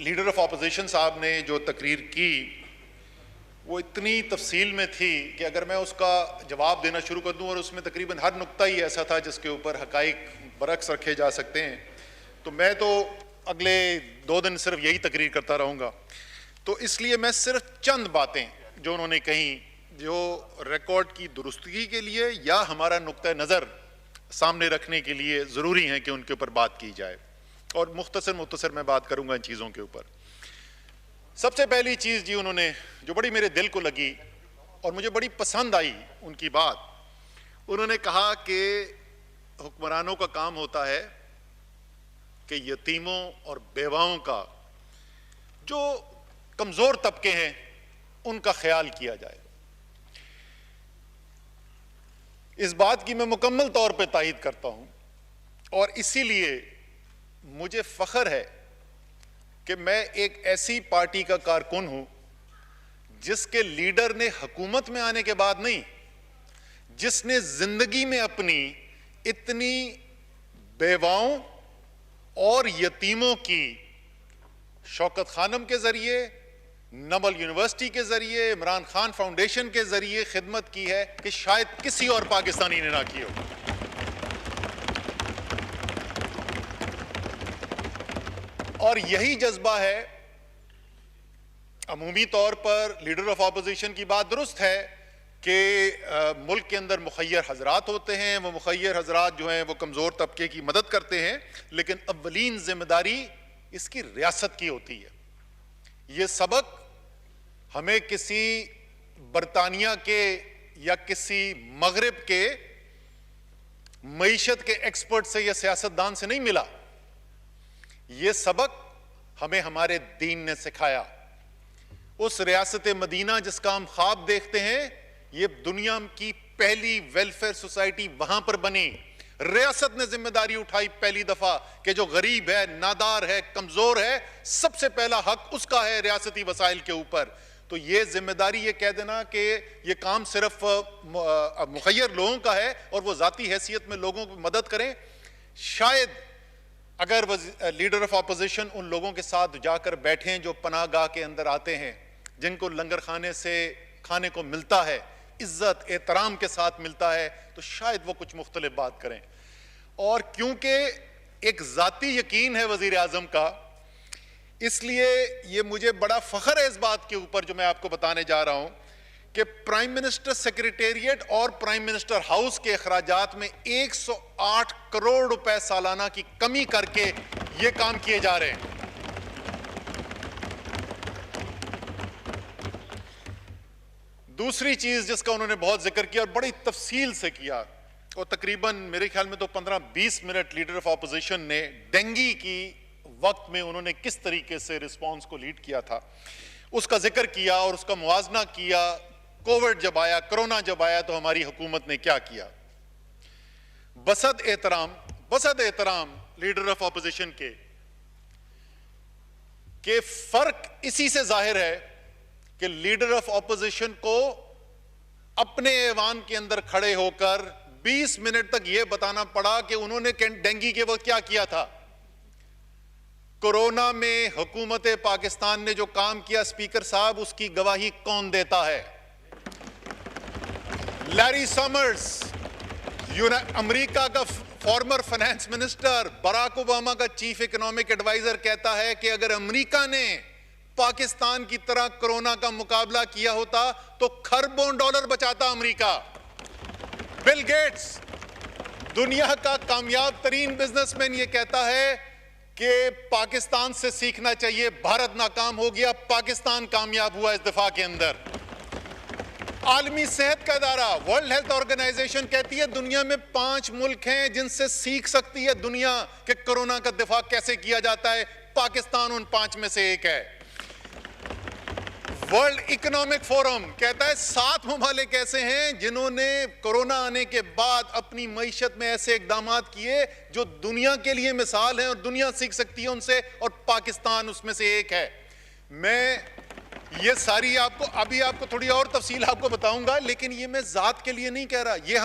Leader of opposition साहब ने जो तकरीर की वो इतनी तफसील में थी कि अगर मैं उसका जवाब देना शुरू कर दूं और उसमें तकरीबन हर नुक्ता ही ऐसा था जिसके ऊपर हकाइक बरक्स रखे जा सकते हैं, तो मैं तो अगले 2 दिन सिर्फ यही तकरीर करता रहूँगा। तो इसलिए मैं सिर्फ चंद बातें जो उन्होंने कही जो रिकॉर्ड की दुरुस्तगी के लिए या हमारा नुक्ता नज़र सामने रखने के लिए ज़रूरी हैं कि उनके ऊपर बात की जाए, और मुख्तसर मैं बात करूँगा इन चीज़ों के ऊपर। सबसे पहली चीज़ जी उन्होंने जो बड़ी मेरे दिल को लगी और मुझे बड़ी पसंद आई उनकी बात, उन्होंने कहा कि हुक्मरानों का काम होता है कि यतीमों और बेवाओं का जो कमज़ोर तबके हैं उनका ख्याल किया जाए। इस बात की मैं मुकम्मल तौर पे तायीद करता हूं और इसीलिए मुझे फ़ख्र है कि मैं एक ऐसी पार्टी का कारकुन हूं जिसके लीडर ने हुकूमत में आने के बाद नहीं, जिसने जिंदगी में अपनी इतनी बेवाओं और यतीमों की शौकत खानम के जरिए, नबल यूनिवर्सिटी के जरिए, इमरान खान फाउंडेशन के जरिए खिदमत की है कि शायद किसी और पाकिस्तानी ने ना की हो। और यही जज्बा है। अमूमी तौर पर लीडर ऑफ ऑपोजिशन की बात दुरुस्त है कि मुल्क के अंदर मुखय्यर हजरात होते हैं, वो मुखय्यर हजरात जो हैं वो कमज़ोर तबके की मदद करते हैं, लेकिन अव्वलीन जिम्मेदारी इसकी रियासत की होती है। ये सबक हमें किसी बरतानिया के या किसी मगरिब के मईशत के एक्सपर्ट से या सियासतदान से नहीं मिला, ये सबक हमें हमारे दीन ने सिखाया। उस रियासत मदीना जिसका हम ख्वाब देखते हैं, ये दुनिया की पहली वेलफेयर सोसाइटी वहां पर बनी। रियासत ने जिम्मेदारी उठाई पहली दफा कि जो गरीब है, नादार है, कमजोर है, सबसे पहला हक उसका है रियासती वसाइल के ऊपर। तो ये जिम्मेदारी ये कह देना कि ये काम सिर्फ मुखय्यर लोगों का है और वो जाती हैसियत में लोगों की मदद करें, शायद अगर लीडर ऑफ ऑपोजिशन उन लोगों के साथ जाकर बैठें जो पनाहगाह के अंदर आते हैं, जिनको लंगर खाने से खाने को मिलता है, इज्जत एहतराम के साथ मिलता है, तो शायद वो कुछ मुख्तलिफ बात करें। और क्योंकि एक जाती यकीन है वजीर आजम का, इसलिए ये मुझे बड़ा फख्र है इस बात के ऊपर जो मैं आपको बताने जा रहा हूं कि प्राइम मिनिस्टर सेक्रेटेरिएट और प्राइम मिनिस्टर हाउस के अखराजात में 108 करोड़ रुपए सालाना की कमी करके ये काम किए जा रहे हैं। दूसरी चीज जिसका उन्होंने बहुत जिक्र किया और बड़ी तफसील से किया, और तकरीबन मेरे ख्याल में तो 15-20 मिनट लीडर ऑफ ऑपोजिशन ने डेंगी की वक्त में उन्होंने किस तरीके से रिस्पांस को लीड किया था उसका जिक्र किया और उसका मुवाजना किया। कोविड जब आया, कोरोना जब आया, तो हमारी हुकूमत ने क्या किया। बसद एहतराम लीडर ऑफ ऑपोजिशन के फर्क इसी से जाहिर है कि लीडर ऑफ ऑपोजिशन को अपने ऐवान के अंदर खड़े होकर 20 मिनट तक यह बताना पड़ा कि उन्होंने डेंगी के वक्त क्या किया था। कोरोना में हुकूमत पाकिस्तान ने जो काम किया, स्पीकर साहब, उसकी गवाही कौन देता है? लैरी समर्स, अमेरिका का former finance minister, Barack Obama का चीफ इकोनॉमिक एडवाइजर कहता है कि अगर अमेरिका ने पाकिस्तान की तरह कोरोना का मुकाबला किया होता तो खरबों डॉलर बचाता अमेरिका। बिल गेट्स, दुनिया का कामयाब तरीन बिजनेसमैन, ये कहता है कि पाकिस्तान से सीखना चाहिए, भारत नाकाम हो गया, पाकिस्तान कामयाब हुआ इस दफा के अंदर। आलमी सेहत का इदारा वर्ल्ड हेल्थ ऑर्गेनाइजेशन कहती है दुनिया में 5 मुल्क हैं जिनसे सीख सकती है दुनिया कि कोरोना का दिफा कैसे किया जाता है, पाकिस्तान उन 5 में से एक है। वर्ल्ड इकोनॉमिक फोरम कहता है 7 ममालिक ऐसे हैं जिन्होंने कोरोना आने के बाद अपनी मईशत में ऐसे इकदाम किए जो दुनिया के लिए मिसाल हैं और दुनिया सीख सकती है उनसे, और पाकिस्तान उसमें से एक है। मैं ये सारी आपको थोड़ी और तफसील आपको बताऊंगा, लेकिन ये मैं जात के लिए नहीं कह रहा। ये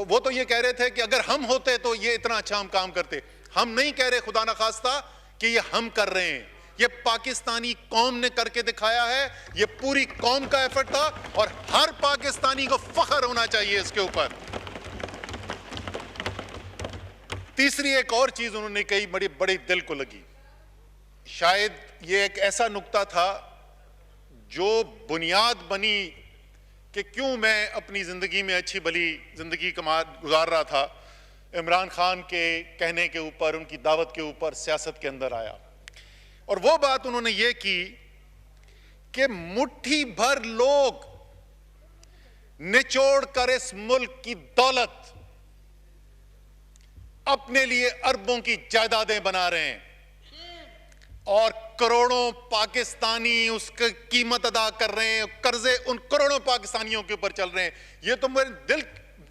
वो तो ये कह रहे थे कि अगर हम होते तो ये इतना अच्छा हम काम करते। हम नहीं कह रहे खुदा न खास्ता कि ये हम कर रहे हैं, ये पाकिस्तानी कौम ने करके दिखाया है, ये पूरी कौम का एफर्ट था और हर पाकिस्तानी को फख्र होना चाहिए इसके ऊपर। तीसरी एक और चीज उन्होंने कही, बड़ी बड़ी दिल को लगी। शायद ये एक ऐसा नुक्ता था जो बुनियाद बनी कि क्यों मैं अपनी जिंदगी में अच्छी भली जिंदगी गुजार रहा था, इमरान खान के कहने के ऊपर, उनकी दावत के ऊपर सियासत के अंदर आया। और वो बात उन्होंने ये की कि मुट्ठी भर लोग निचोड़ कर इस मुल्क की दौलत अपने लिए अरबों की जायदादें बना रहे हैं और करोड़ों पाकिस्तानी उसकी कीमत अदा कर रहे हैं, कर्जे उन करोड़ों पाकिस्तानियों के ऊपर चल रहे हैं। ये तो मेरे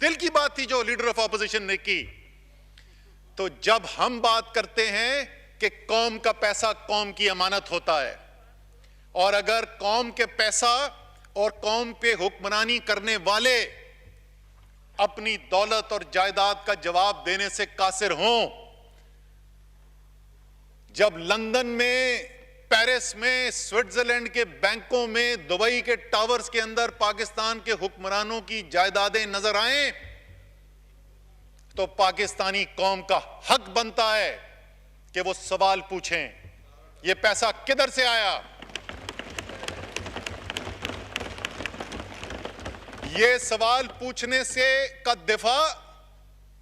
दिल की बात थी जो लीडर ऑफ ऑपोजिशन ने की। तो जब हम बात करते हैं कि कौम का पैसा कौम की अमानत होता है और अगर कौम के पैसा और कौम पे हुक्मरानी करने वाले अपनी दौलत और जायदाद का जवाब देने से कासिर हों, जब लंदन में, पेरिस में, स्विट्जरलैंड के बैंकों में, दुबई के टावर्स के अंदर पाकिस्तान के हुक्मरानों की जायदादें नजर आए, तो पाकिस्तानी कौम का हक बनता है कि वो सवाल पूछें, ये पैसा किधर से आया? ये सवाल पूछने से का दिफा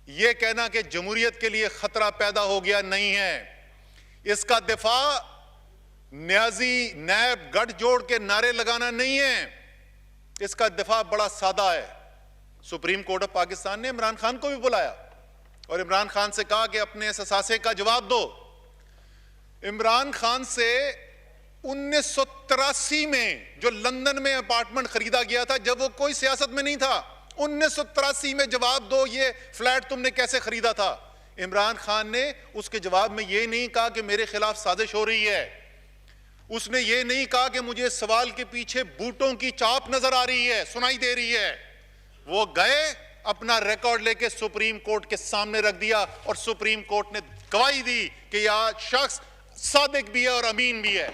ये कहना कि जमहूरियत के लिए खतरा पैदा हो गया नहीं है। इसका दिफा न्याजी नैब गठजोड़ के नारे लगाना नहीं है। इसका दिफा बड़ा सादा है। सुप्रीम कोर्ट ऑफ पाकिस्तान ने इमरान खान को भी बुलाया और इमरान खान से कहा कि अपने इस असासे का जवाब दो। इमरान खान से 1983 में जो लंदन में अपार्टमेंट खरीदा गया था, जब वो कोई सियासत में नहीं था, 1983 में जवाब दो ये फ्लैट तुमने कैसे खरीदा था। इमरान खान ने उसके जवाब में ये नहीं कहा कि मेरे खिलाफ साजिश हो रही है, उसने ये नहीं कहा कि मुझे सवाल के पीछे बूटों की चाप नजर आ रही है, सुनाई दे रही है। वो गए, अपना रिकॉर्ड लेके सुप्रीम कोर्ट के सामने रख दिया और सुप्रीम कोर्ट ने गवाही दी कि यह शख्स सादिक भी है और अमीन भी है।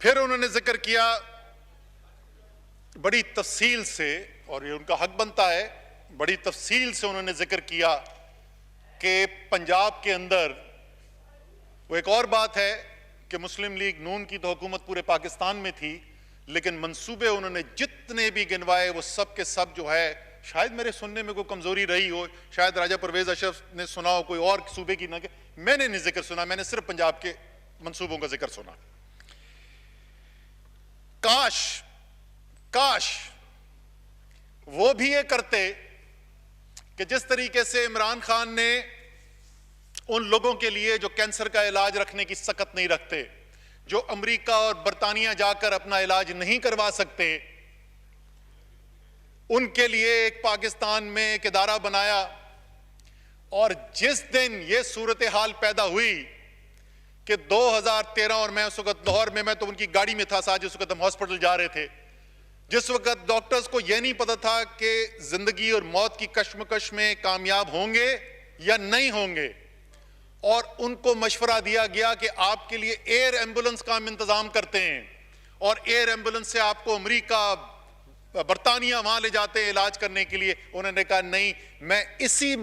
फिर उन्होंने जिक्र किया बड़ी तफसील से, और ये उनका हक बनता है, बड़ी तफसील से उन्होंने जिक्र किया कि पंजाब के अंदर वो एक और बात है कि मुस्लिम लीग नून की तो हुकूमत पूरे पाकिस्तान में थी, लेकिन मंसूबे उन्होंने जितने भी गिनवाए वो सब के सब जो है, शायद मेरे सुनने में कोई कमजोरी रही हो, शायद राजा परवेज अशरफ ने सुना हो कोई और सूबे की, ना मैंने नहीं जिक्र सुना, मैंने सिर्फ पंजाब के मंसूबों का जिक्र सुना। काश वो भी ये करते कि जिस तरीके से इमरान खान ने उन लोगों के लिए जो कैंसर का इलाज रखने की सकत नहीं रखते, जो अमेरिका और बर्तानिया जाकर अपना इलाज नहीं करवा सकते, उनके लिए एक पाकिस्तान में एक इदारा बनाया। और जिस दिन ये सूरत हाल पैदा हुई कि 2013, और मैं उस वक्त लाहौर में, मैं तो उनकी गाड़ी में था साथ, जिस वक्त हम हॉस्पिटल जा रहे थे, जिस वक्त डॉक्टर्स को यह नहीं पता था कि जिंदगी और मौत की कश्मकश में कामयाब होंगे या नहीं होंगे, और उनको मशवरा दिया गया कि आपके लिए एयर एम्बुलेंस का हम इंतजाम करते हैं और एयर एम्बुलेंस से आपको अमेरिका, बर्तानिया वहां ले जाते हैं इलाज करने के लिए। उन्होंने कहा नहीं, मैं इसी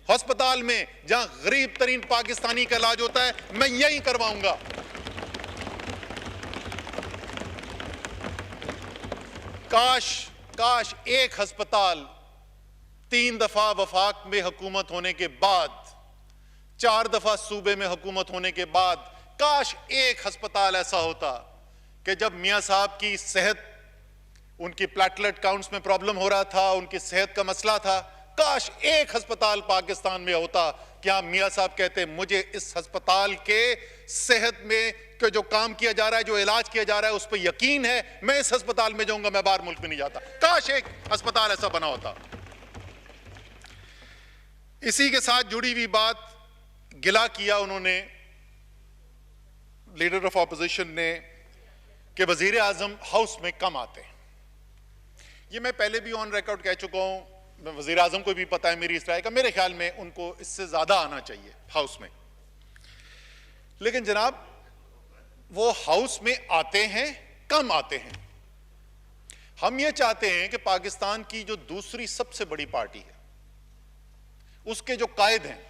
अस्पताल में जहां गरीब तरीन पाकिस्तानी का इलाज होता है, मैं यही करवाऊंगा। काश एक अस्पताल 3 दफा वफाक में हुकूमत होने के बाद, 4 दफा सूबे में हुकूमत होने के बाद, काश एक अस्पताल ऐसा होता कि जब मियां साहब की सेहत, उनकी प्लेटलेट काउंट्स में प्रॉब्लम हो रहा था, उनकी सेहत का मसला था, काश एक अस्पताल पाकिस्तान में होता कि आप मियां साहब कहते मुझे इस अस्पताल के सेहत में के जो काम किया जा रहा है, जो इलाज किया जा रहा है, उस पर यकीन है, मैं इस अस्पताल में जाऊंगा, मैं बाहर मुल्क में नहीं जाता। काश एक अस्पताल ऐसा बना होता। इसी के साथ जुड़ी हुई बात, गिला किया उन्होंने लीडर ऑफ ऑपोजिशन ने कि वजीर आजम हाउस में कम आते हैं। ये मैं पहले भी ऑन रिकॉर्ड कह चुका हूं, वज़ीर आज़म को भी पता है मेरी इस राय का, मेरे ख्याल में उनको इससे ज्यादा आना चाहिए हाउस में। लेकिन जनाब वो हाउस में आते हैं, कम आते हैं। हम ये चाहते हैं कि पाकिस्तान की जो दूसरी सबसे बड़ी पार्टी है उसके जो कायद हैं,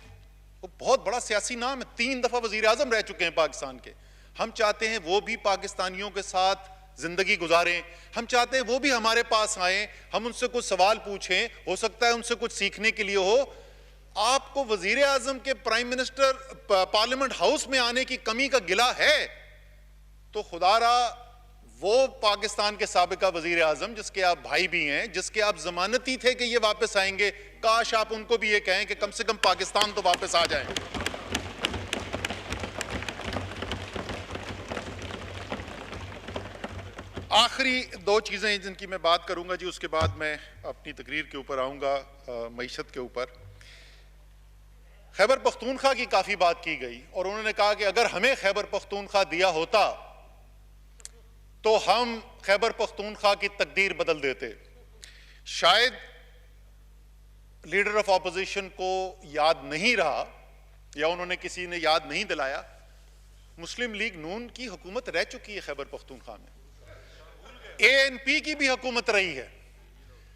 वो बहुत बड़ा सियासी नाम है, 3 दफा वजीर आजम रह चुके हैं पाकिस्तान के। हम चाहते हैं वो भी पाकिस्तानियों के साथ जिंदगी गुजारें, हम चाहते हैं वो भी हमारे पास आए, हम उनसे कुछ सवाल पूछें, हो सकता है उनसे कुछ सीखने के लिए हो। आपको वजीर आजम के प्राइम मिनिस्टर पार्लियामेंट हाउस में आने की कमी का गिला है तो खुदारा वो पाकिस्तान के साबिका वजीर आजम जिसके आप भाई भी हैं, जिसके आप जमानती थे कि ये वापस आएंगे, काश आप उनको भी ये कहें कि कम से कम पाकिस्तान तो वापस आ जाएं। आखिरी 2 चीजें जिनकी मैं बात करूंगा जी, उसके बाद मैं अपनी तकरीर के ऊपर आऊंगा, मईशत के ऊपर। खैबर पख्तूनख्वा की काफी बात की गई और उन्होंने कहा कि अगर हमें खैबर पख्तूनख्वा दिया होता तो हम खैबर पख्तूनख्वा की तकदीर बदल देते। शायद लीडर ऑफ ऑपोजिशन को याद नहीं रहा या उन्होंने किसी ने याद नहीं दिलाया, मुस्लिम लीग नून की हुकूमत रह चुकी है खैबर पख्तूनख्वा में, ANP की भी हुकूमत रही है,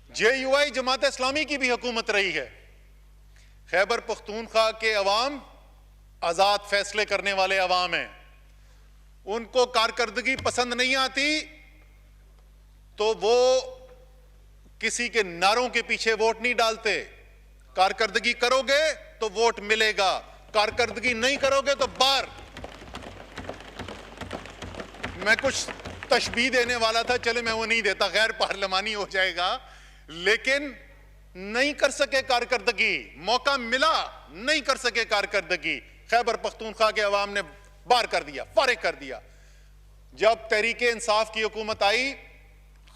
JUI जमात इस्लामी की भी हुकूमत रही है। खैबर पख्तूनख्वा के अवाम आजाद फैसले करने वाले अवाम हैं, उनको कारकर्दगी पसंद नहीं आती तो वो किसी के नारों के पीछे वोट नहीं डालते। कारकर्दगी करोगे तो वोट मिलेगा, कारकर्दगी नहीं करोगे तो बार। मैं कुछ तशबीह देने वाला था, चले मैं वो नहीं देता, गैर पार्लिमानी हो जाएगा, लेकिन नहीं कर सके कारकर्दगी, मौका मिला नहीं कर सके कारकर्दगी। खैबर पख्तूनख्वा के अवाम ने बार कर दिया, फारिग कर दिया। जब तहरीक इंसाफ की हुकूमत आई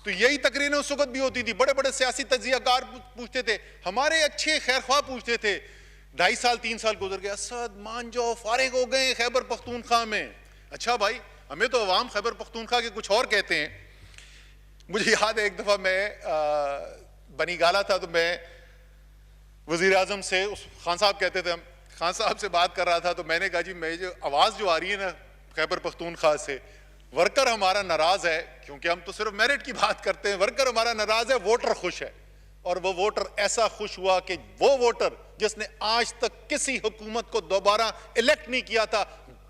तो यही तकरीरें उस वक्त भी होती थी, बड़े बड़े सियासी तज्जियाकार पूछते थे, हमारे अच्छे खैरख्वाह पूछते थे, 2.5 साल 3 साल गुजर गया, असद मान जाओ फारिग हो गए खैबर पख्तूनख्वा में। अच्छा भाई, हमें तो अवाम खैबर पख्तूनख्वा के कुछ और कहते हैं। मुझे याद है एक दफा मैं बनी गाला था तो मैं वजीर आजम से, उस खान साहब कहते थे, हम खान साहब से बात कर रहा था तो मैंने कहा जी मैं जो आवाज जो आ रही है ना खैबर पख्तूनख्वा से, वर्कर हमारा नाराज है, क्योंकि हम तो सिर्फ मेरिट की बात करते हैं, वर्कर हमारा नाराज है, वोटर खुश है। और वो वोटर ऐसा खुश हुआ कि वो वोटर जिसने आज तक किसी हुकूमत को दोबारा इलेक्ट नहीं किया था,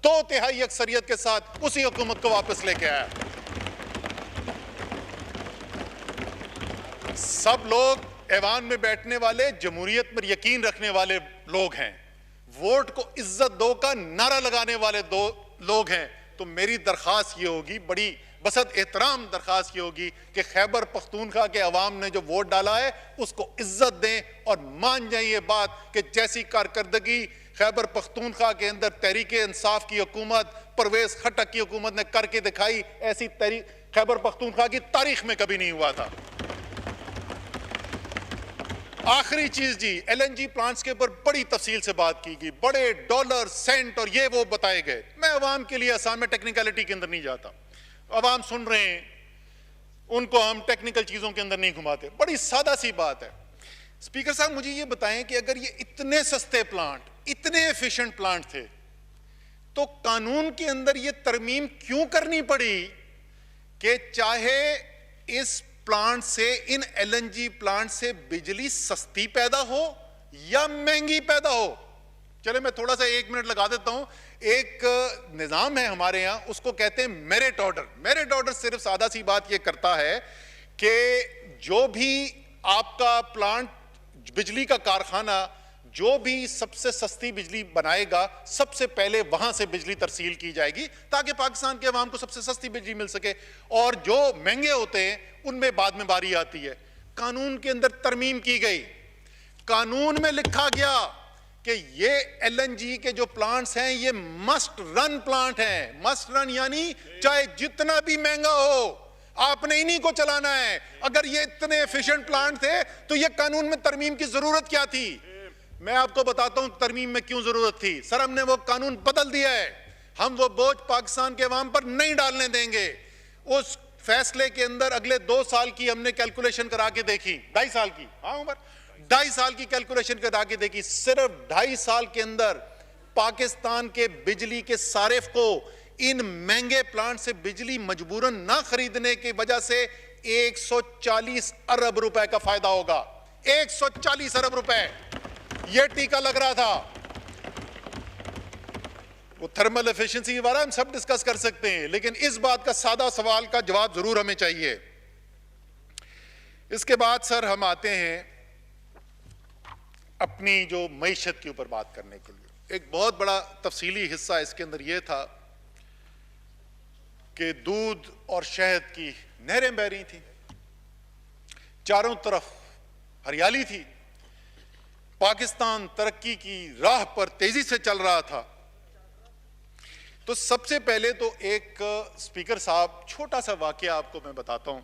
2/3 अक्सरियत के साथ उसी हुकूमत को वापस लेके आया। सब लोग ऐवान में बैठने वाले जमहूरियत पर यकीन रखने वाले लोग हैं, वोट को इज्जत दो का नारा लगाने वाले लोग हैं। तो मेरी दरखास्त ये होगी, बड़ी बसत एहतराम दरखास्त ये होगी कि खैबर पख्तूनख्वा के अवाम ने जो वोट डाला है उसको इज्जत दें और मान जाए ये बात कि जैसी कारकर्दगी खैबर पख्तूनख्वा के अंदर तहरीक इंसाफ की हुकूमत, परवेज खटक की हुकूमत ने करके दिखाई, ऐसी खैबर पख्तूनख्वा की तारीख में कभी नहीं हुआ था। आखिरी चीज जी, LNG प्लांट्स के ऊपर बड़ी तफसील से बात की गई, बड़े डॉलर सेंट और ये वो बताए गए। मैं अवाम के लिए आसान में टेक्निकलिटी के अंदर नहीं जाता, अवाम सुन रहे हैं, उनको हम टेक्निकल चीजों के अंदर नहीं घुमाते, बड़ी सादा सी बात है। स्पीकर साहब मुझे ये बताएं कि अगर ये इतने सस्ते प्लांट, इतने एफिशिएंट प्लांट थे तो कानून के अंदर ये तरमीम क्यों करनी पड़ी कि चाहे इस प्लांट से, इन LNG प्लांट से बिजली सस्ती पैदा हो या महंगी पैदा हो। चले मैं थोड़ा सा 1 मिनट लगा देता हूं। एक निजाम है हमारे यहां, उसको कहते हैं मेरिट ऑर्डर। मेरिट ऑर्डर सिर्फ सादा सी बात यह करता है कि जो भी आपका प्लांट, बिजली का कारखाना जो भी सबसे सस्ती बिजली बनाएगा, सबसे पहले वहां से बिजली तरसील की जाएगी ताकि पाकिस्तान के अवाम को सबसे सस्ती बिजली मिल सके, और जो महंगे होते हैं उनमें बाद में बारी आती है। कानून के अंदर तरमीम की गई, कानून में लिखा गया कि ये LNG के जो प्लांट्स हैं ये मस्ट रन प्लांट हैं। मस्ट रन यानी चाहे जितना भी महंगा हो आपने इन्हीं को चलाना है। अगर ये इतने एफिशिएंट प्लांट थे तो ये कानून में तरमीम की जरूरत क्या थी? मैं आपको बताता हूं तरमीम में क्यों जरूरत थी। सर हमने वो कानून बदल दिया है, हम वो बोझ पाकिस्तान के अवाम पर नहीं डालने देंगे। उस फैसले के अंदर अगले 2 साल की हमने कैलकुलेशन करा के देखी, 2.5 साल की, हाँ उमर, 2.5 साल की कैलकुलेशन करा के देखी। सिर्फ 2.5 साल के अंदर पाकिस्तान के बिजली के सारिफ को इन महंगे प्लांट से बिजली मजबूरन ना खरीदने की वजह से 140 अरब रुपए का फायदा होगा। 140 अरब रुपए यह टीका लग रहा था। वो थर्मल एफिशिएंसी के बारे में हम सब डिस्कस कर सकते हैं, लेकिन इस बात का सादा सवाल का जवाब जरूर हमें चाहिए। इसके बाद सर हम आते हैं अपनी जो मईशत के ऊपर बात करने के लिए। एक बहुत बड़ा तफसीली हिस्सा इसके अंदर यह था कि दूध और शहद की नहरें बह रही थी, चारों तरफ हरियाली थी, पाकिस्तान तरक्की की राह पर तेजी से चल रहा था। तो सबसे पहले तो एक स्पीकर साहब छोटा सा वाकया आपको मैं बताता हूं।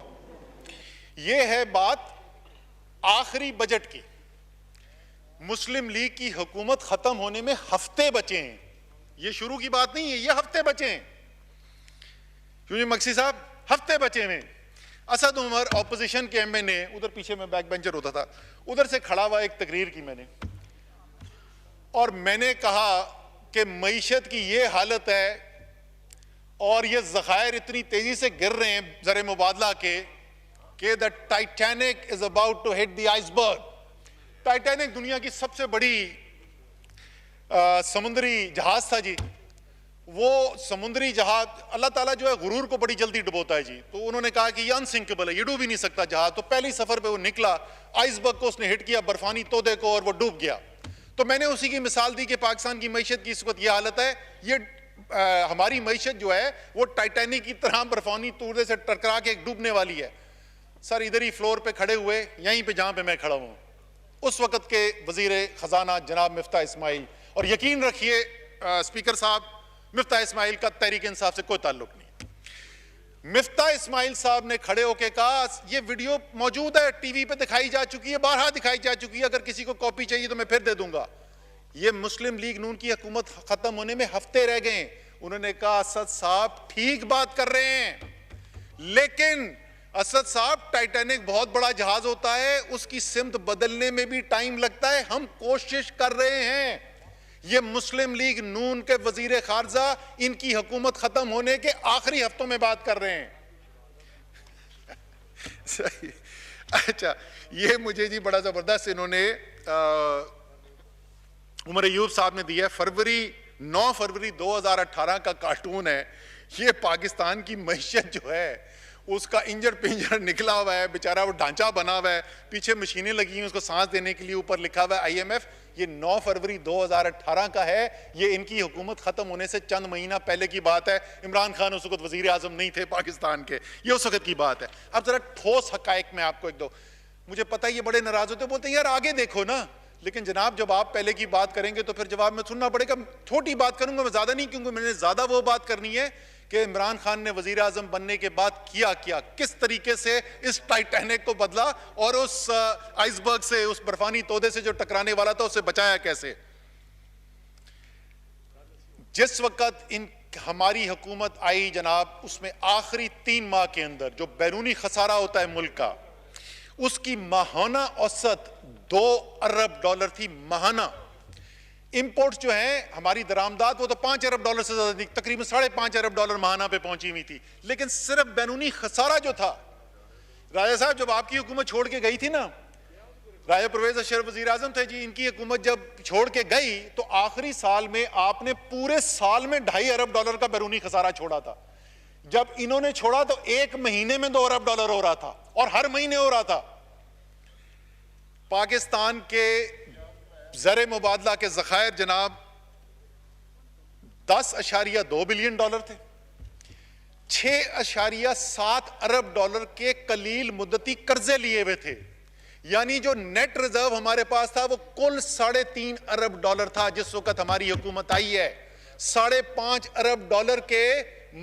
यह है बात आखिरी बजट की। मुस्लिम लीग की हुकूमत खत्म होने में हफ्ते बचे हैं। यह शुरू की बात नहीं है, यह हफ्ते बचे हैं। क्योंकि मक्सी साहब हफ्ते बचे हैं। असद उमर ऑपोजिशन के एमएनए, उधर पीछे में बैक बेंचर होता था, उधर से खड़ा हुआ एक तकरीर की मैंने, और मैंने कहा कि मईशत की ये हालत है और ये ज़खायर इतनी तेजी से गिर रहे हैं ज़र मुबादला के the Titanic is about to hit the iceberg. Titanic दुनिया की सबसे बड़ी समुद्री जहाज था जी। वो समुद्री जहाज अल्लाह ताला जो है गुरूर को बड़ी जल्दी डुबोता है जी। तो उन्होंने कहा कि ये अनसिंकेबल है, ये डूब ही नहीं सकता जहाज। तो पहली सफर पे वो निकला, आइसबर्ग को उसने हिट किया, बर्फानी तोदे को, और वो डूब गया। तो मैंने उसी की मिसाल दी कि पाकिस्तान की मईशत की इस वक्त यह हालत है। ये हमारी मईशत जो है वो टाइटैनिक की तरह बर्फानी तोदे से टकरा के डूबने वाली है। सर इधर ही फ्लोर पे खड़े हुए, यहीं पे जहां पे मैं खड़ा हूं, उस वक्त के वजीर खजाना जनाब मिफ्ता इस्माइल, और यकीन रखिए स्पीकर साहब, मिफ्ता इस्माइल का तहरीक इंसाफ से कोई ताल्लुक नहीं। मिफ्ता इस्माइल साहब ने खड़े होकर कहा, यह वीडियो मौजूद है, टीवी पे दिखाई जा चुकी है, बारहा दिखाई जा चुकी है, अगर किसी को कॉपी चाहिए तो मैं फिर दे दूंगा। यह मुस्लिम लीग नून की हुकूमत खत्म होने में हफ्ते रह गए। उन्होंने कहा असद साहब ठीक बात कर रहे हैं, लेकिन असद साहब टाइटैनिक बहुत बड़ा जहाज होता है, उसकी सिमत बदलने में भी टाइम लगता है, हम कोशिश कर रहे हैं। ये मुस्लिम लीग नून के वजीर खारजा इनकी हुकूमत खत्म होने के आखिरी हफ्तों में बात कर रहे हैं। सही। अच्छा, ये मुझे जी बड़ा जबरदस्त इन्होंने उमर अयूब साहब ने दिया है। 9 फरवरी 2018 का कार्टून है। ये पाकिस्तान की मईशत जो है उसका इंजर पिंजर निकला हुआ है, बेचारा वो ढांचा बना हुआ है, पीछे मशीनें लगी हैं उसको सांस देने के लिए, ऊपर लिखा हुआ है IMF। ये 9 फरवरी 2018 का है। ये इनकी हुकूमत खत्म होने से चंद महीना पहले की बात है। इमरान खान उस वक्त वजीर आजम नहीं थे पाकिस्तान के, ये उस वक्त की बात है। अब जरा ठोस हकायक में आपको एक दो, मुझे पता है ये बड़े नाराज होते, बोलते हैं यार आगे देखो ना, लेकिन जनाब जब आप पहले की बात करेंगे तो फिर जवाब में सुनना पड़ेगा। छोटी बात करूंगा मैं, ज्यादा नहीं, क्योंकि मैंने ज्यादा वो बात करनी है कि इमरान खान ने वजीर आजम बनने के बाद किया, किस तरीके से इस टाइटैनिक को बदला और उस आइसबर्ग से, उस बर्फानी तोदे से जो टकराने वाला था, उसे बचाया कैसे। जिस वक्त हमारी हुकूमत आई जनाब, उसमें आखिरी 3 माह के अंदर जो बैरूनी खसारा होता है मुल्क का, उसकी माहाना औसत $2 अरब थी। माहाना इंपोर्ट्स जो है हमारी दरामदात, वो तो $5 अरब से ज्यादा थी, तकरीबन $5.5 अरब माहाना पे पहुंची हुई थी। लेकिन सिर्फ बैरूनी खसारा जो था, राजा साहब जब आपकी हुकूमत छोड़ के गई थी ना, राजा परवेज अशरफ वजीर आजम थे जी, इनकी हुकूमत जब छोड़ के गई तो आखिरी साल में आपने पूरे साल में $2.5 अरब का बैरूनी खसारा छोड़ा था। जब इन्होंने छोड़ा तो 1 महीने में $2 अरब हो रहा था, और हर महीने हो रहा था। पाकिस्तान के ज़र मुबादला के ज़खायर जनाब $10.2 बिलियन थे। $6.7 अरब के कलील मुद्दती कर्जे लिए हुए थे। यानी जो नेट रिजर्व हमारे पास था वो कुल $3.5 अरब था जिस वक्त हमारी हुकूमत आई है। $5.5 अरब के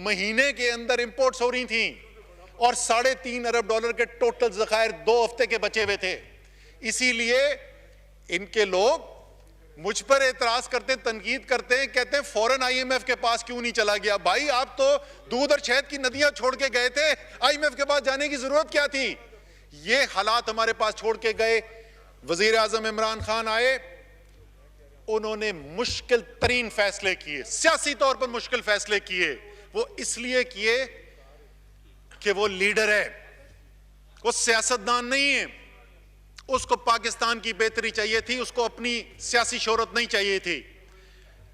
महीने के अंदर इंपोर्ट्स हो रही थी, और $3.5 अरब के टोटल ज़खायर 2 हफ्ते के बचे हुए थे। इसीलिए इनके लोग मुझ पर एतराज करते हैं, तनकीद करते हैं, कहते हैं फौरन आईएमएफ के पास क्यों नहीं चला गया। भाई आप तो दूध और शहद की नदियां छोड़ के गए थे, आईएमएफ के पास जाने की जरूरत क्या थी। ये हालात हमारे पास छोड़ के गए। वजीर आजम इमरान खान आए, उन्होंने मुश्किल तरीन फैसले किए, सियासी तौर पर मुश्किल फैसले किए। वो इसलिए किए कि वो लीडर है, वो सियासतदान नहीं है। उसको पाकिस्तान की बेहतरी चाहिए थी, उसको अपनी सियासी शोहरत नहीं चाहिए थी।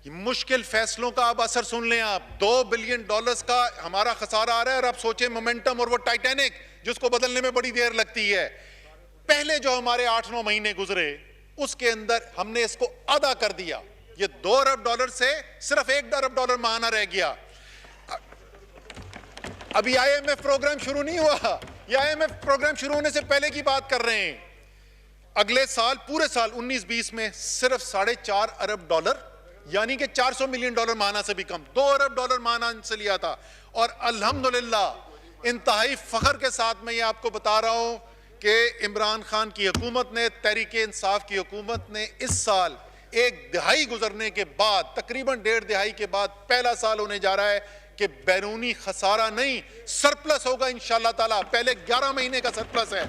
ये मुश्किल फैसलों का अब असर सुन लें आप। $2 बिलियन का हमारा खसारा आ रहा है और आप सोचें मोमेंटम और वो टाइटैनिक जिसको बदलने में बड़ी देर लगती है। पहले जो हमारे 8-9 महीने गुजरे उसके अंदर हमने इसको आधा कर दिया। ये $2 अरब से सिर्फ $1 अरब माहाना रह गया। अभी आईएमएफ प्रोग्राम शुरू नहीं हुआ, ये आईएमएफ प्रोग्राम शुरू होने से पहले की बात कर रहे हैं। अगले साल, पूरे साल 19-20 में सिर्फ $4.5 अरब, यानी कि $400 मिलियन माहाना से भी कम, $2 अरब माहाना से लिया था। और अल्हम्दुलिल्लाह इंतहाई फख्र के साथ मैं ये आपको बता रहा हूं कि इमरान खान की हुकूमत ने, तहरीक इंसाफ की हुकूमत ने इस साल 1 दिहाई गुजरने के बाद, तकरीबन 1.5 दिहाई के बाद पहला साल होने जा रहा है कि बैरूनी खसारा नहीं, सरप्लस होगा इंशाअल्लाह ताला। पहले 11 महीने का सरप्लस है,